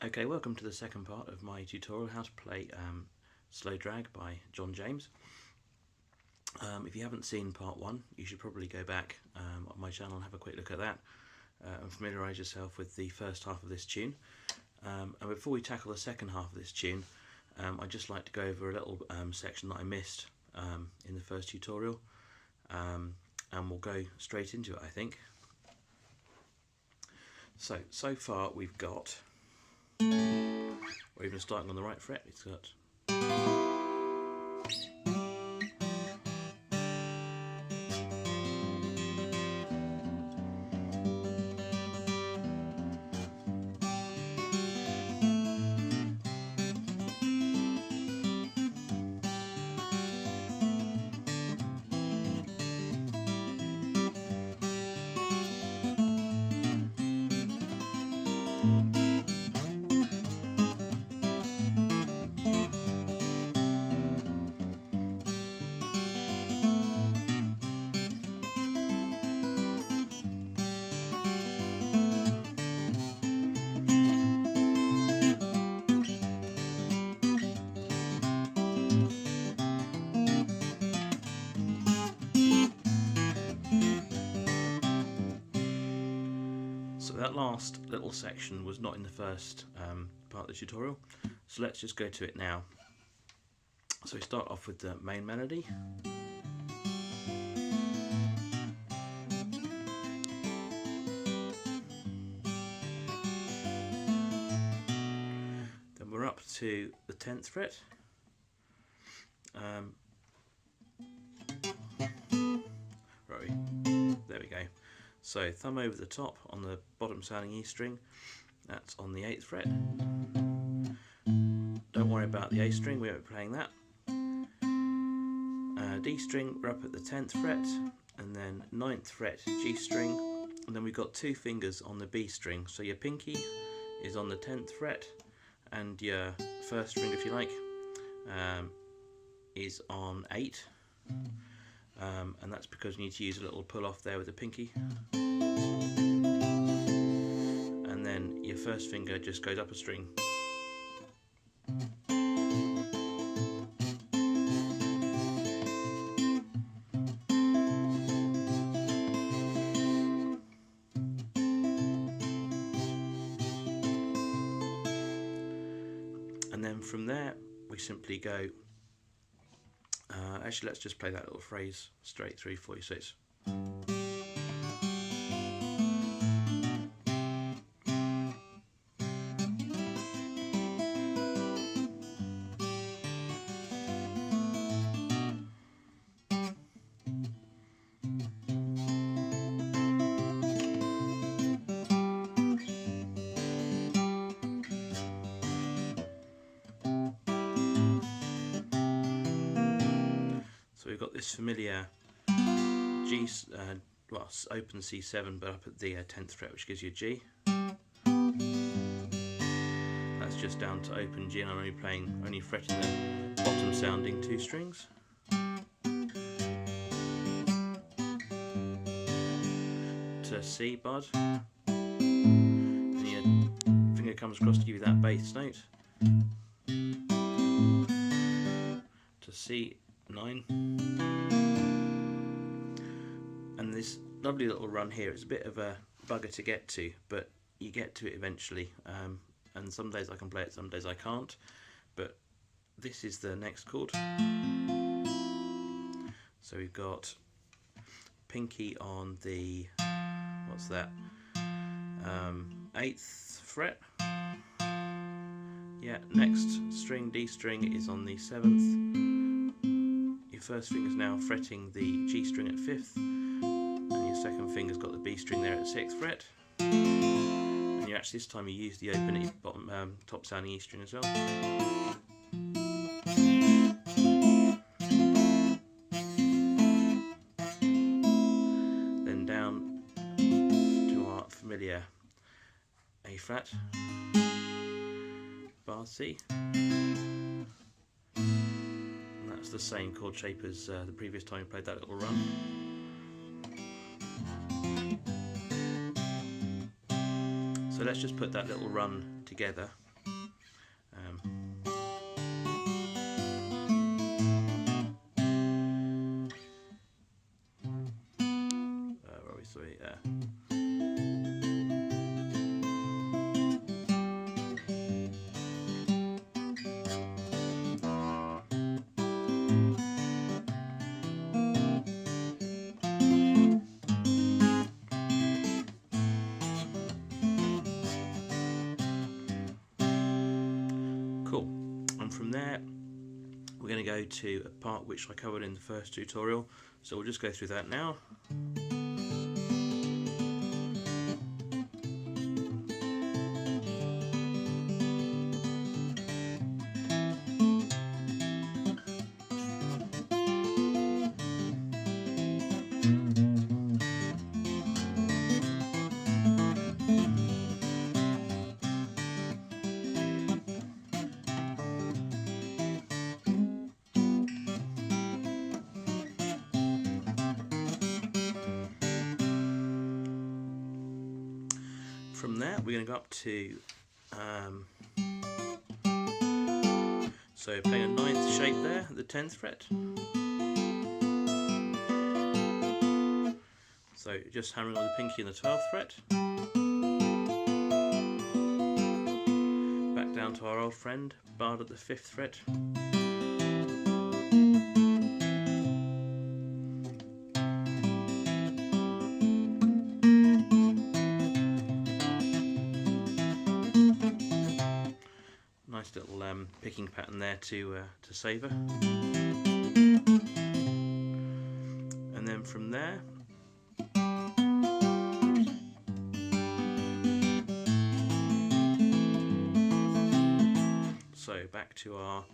Okay, welcome to the second part of my tutorial how to play Slow Drag by John James. If you haven't seen part one, you should probably go back on my channel and have a quick look at that and familiarise yourself with the first half of this tune. And before we tackle the second half of this tune, I'd just like to go over a little section that I missed in the first tutorial, and we'll go straight into it, I think. So far we've got, or even starting on the right fret, it's got that last little section was not in the first part of the tutorial, so let's just go to it now. So we start off with the main melody. Then we're up to the 10th fret. Right, there we go. So thumb over the top on the bottom sounding E string, that's on the 8th fret. Don't worry about the A string, we won't be playing that. D string, we're up at the 10th fret, and then 9th fret G string, and then we've got two fingers on the B string. So your pinky is on the 10th fret, and your first finger, if you like, is on 8. And that's because you need to use a little pull off there with the pinky, and then your first finger just goes up a string. And then from there we simply go, actually let's just play that little phrase straight through for you. So it's we've got this familiar G, well, open C7, but up at the 10th fret, which gives you a G. That's just down to open G, and I'm only fretting the bottom sounding two strings. To C bud, and your finger comes across to give you that bass note. To C9, and this lovely little run here, it's a bit of a bugger to get to, but you get to it eventually, and some days I can play it, some days I can't, but this is the next chord. So we've got pinky on the, what's that, 8th fret. Yeah, next string, D string, is on the 7th. Your first finger's now fretting the G string at 5th, and your second finger's got the B string there at 6th fret. And you actually, this time you use the open E bottom top sounding E string as well. Then down to our familiar A flat, bar C. That's the same chord shape as the previous time we played that little run. So let's just put that little run together. From there we're going to go to a part which I covered in the first tutorial, so we'll just go through that now. From there we're going to go up to so playing a 9th shape there at the 10th fret. So just hammering on the pinky and the 12th fret. Back down to our old friend, barred at the 5th fret. Nice little picking pattern there to savour. And then from there so back to our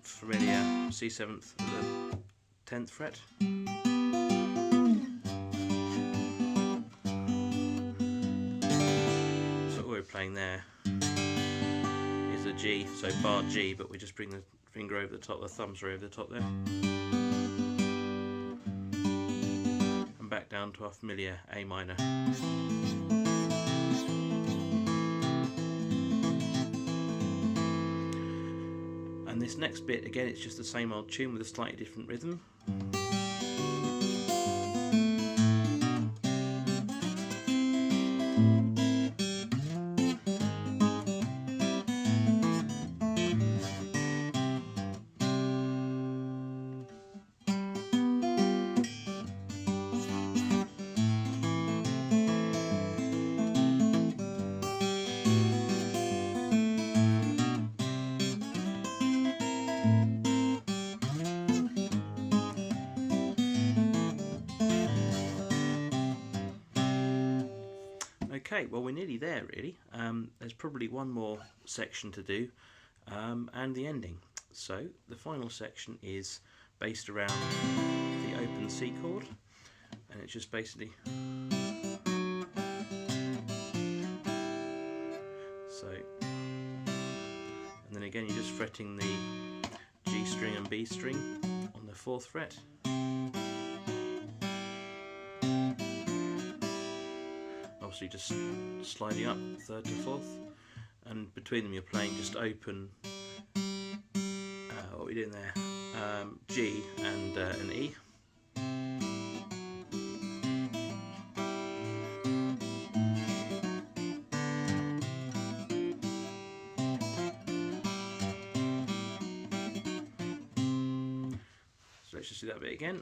familiar C7th at the 10th fret. So what we're playing there is a G, so bar G, but we just bring the finger over the top, the thumbs are over the top there. And back down to our familiar A minor. And this next bit, again, it's just the same old tune with a slightly different rhythm. Okay, well we're nearly there really. There's probably one more section to do and the ending. So the final section is based around the open C chord, and it's just basically so, and then again you're just fretting the G string and B string on the 4th fret. Obviously just sliding up 3rd to 4th, and between them you're playing just open, what are we doing there, G and an E. So let's just do that bit again.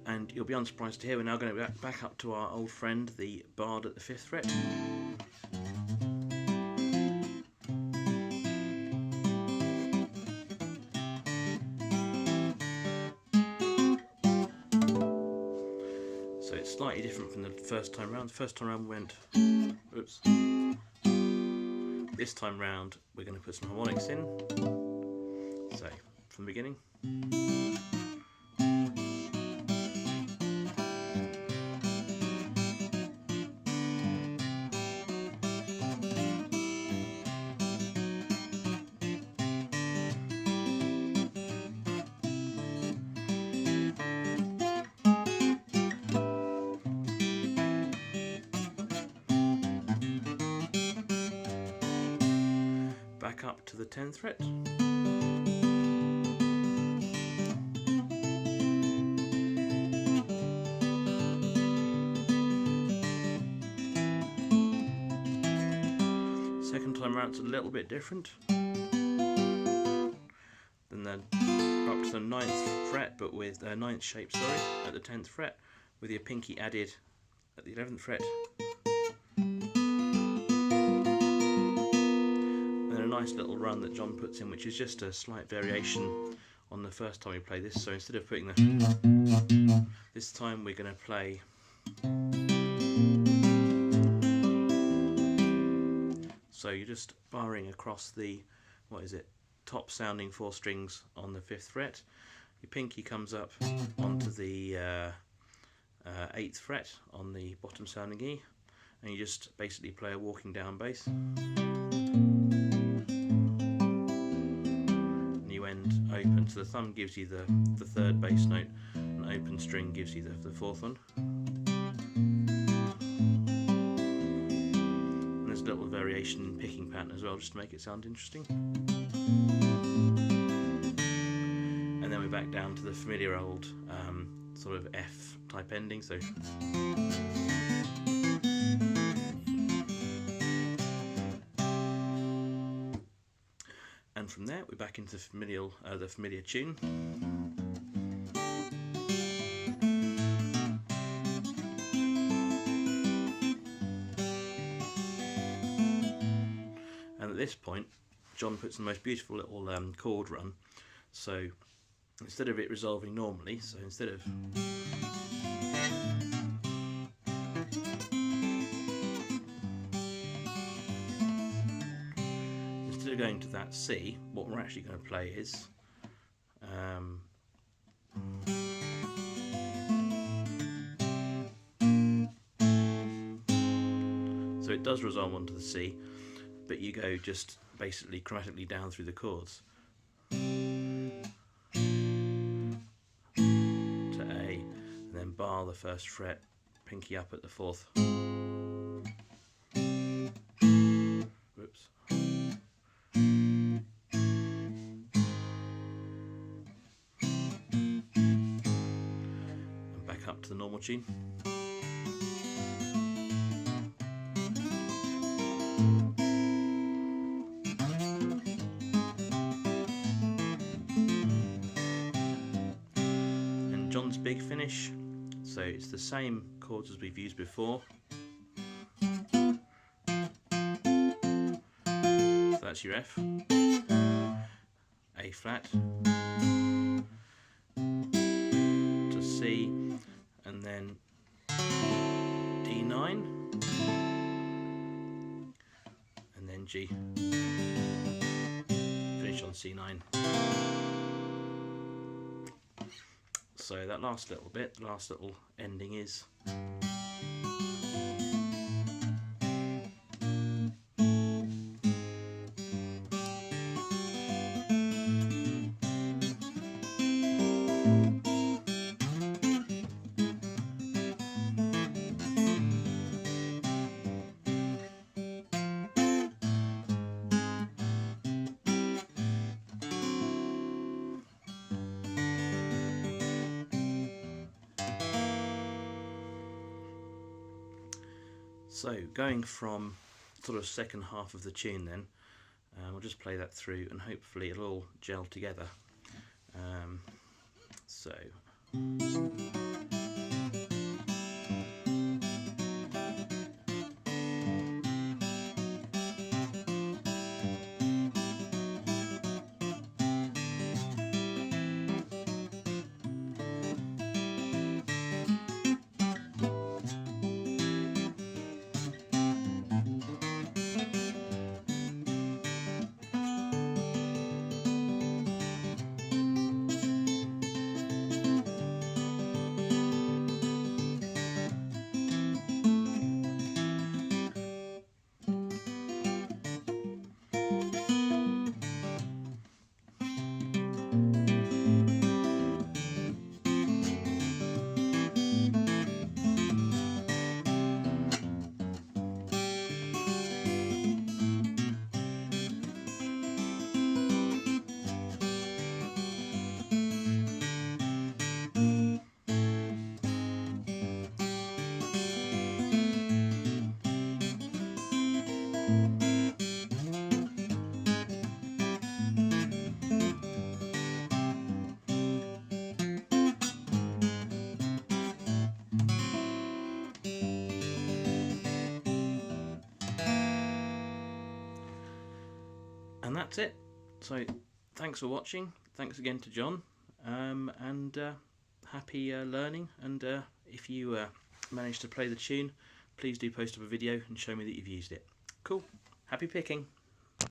And you'll be unsurprised to hear we're now going to go back up to our old friend, the bard at the 5th fret. So it's slightly different from the first time round. The first time round we went, oops. This time round we're going to put some harmonics in. So from the beginning. Back up to the 10th fret. Second time around it's a little bit different. then up to the 9th fret, but with 9th shape, sorry, at the 10th fret, with your pinky added at the 11th fret. And then a nice little run that John puts in, which is just a slight variation on the first time we play this. So instead of putting the, this time we're going to play so you're just barring across the, what is it, top sounding 4 strings on the 5th fret. Your pinky comes up onto the 8th fret on the bottom sounding E, and you just basically play a walking down bass. And you end open, so the thumb gives you the 3rd bass note, and open string gives you the 4th one. And there's a little variation in picking pattern as well, just to make it sound interesting. And then we're back down to the familiar old sort of F type ending. So and from there we're back into the familiar tune. And at this point John puts the most beautiful little chord run. So instead of it resolving normally, so instead of going to that C, what we're actually going to play is so it does resolve onto the C, but you go just basically chromatically down through the chords to A, and then bar the 1st fret, pinky up at the 4th. Whoops. And back up to the normal tune. John's big finish, so it's the same chords as we've used before. So that's your F, A flat to C, and then D9, and then G. Finish on C9. So that last little bit, the last little ending is so going from sort of second half of the tune then, we'll just play that through and hopefully it'll all gel together. So And that's it. So thanks for watching. Thanks again to John, and happy learning. And if you manage to play the tune, please do post up a video and show me that you've used it. Cool. Happy picking.